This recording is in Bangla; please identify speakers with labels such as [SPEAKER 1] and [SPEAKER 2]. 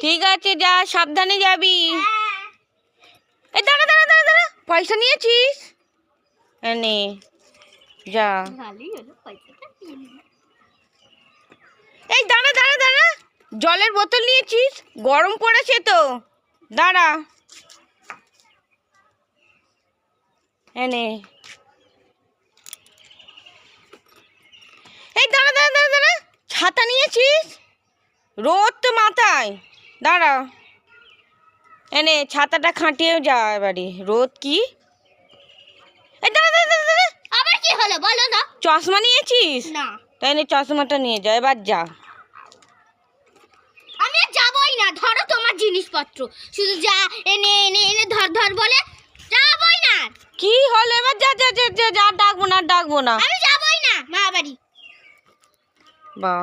[SPEAKER 1] ঠিক আছে যা, সাবধানে যাবি। এই দাঁড়া দাঁড়া দাঁড়া দাঁড়া, পয়সা নিয়েছিস? নে যা। এই দাঁড়া দাঁড়া দাঁড়া, জলের বোতল নিয়েছিস? গরম পড়েছে তো, দাঁড়া। এনে এই দাঁড়া দাঁড়া দাঁড়া দাঁড়া, ছাতা নিয়েছিস? রোদ তো মাথায়, দাঁড়া। এনে ছাতাটা খাটিয়ে যা এবারে, রোদ কি। এই দাঁড়া দাঁড়া দাঁড়া দাঁড়া,
[SPEAKER 2] আবার কি হলো বলো না?
[SPEAKER 1] চশমা নিয়েছিস?
[SPEAKER 2] না।
[SPEAKER 1] তাই নে চশমাটা নিয়ে যা, এবার যা।
[SPEAKER 2] আমি আর যাবই না, ধরো তোমার জিনিসপত্র, শুধু যা এনে এনে এনে ধর ধর বলে যাবই না।
[SPEAKER 1] কি হলো এবার, যা যা যা যা, ডাকবো না ডাকবো না।
[SPEAKER 2] আমি যাবই না মা বাড়ি।
[SPEAKER 1] বা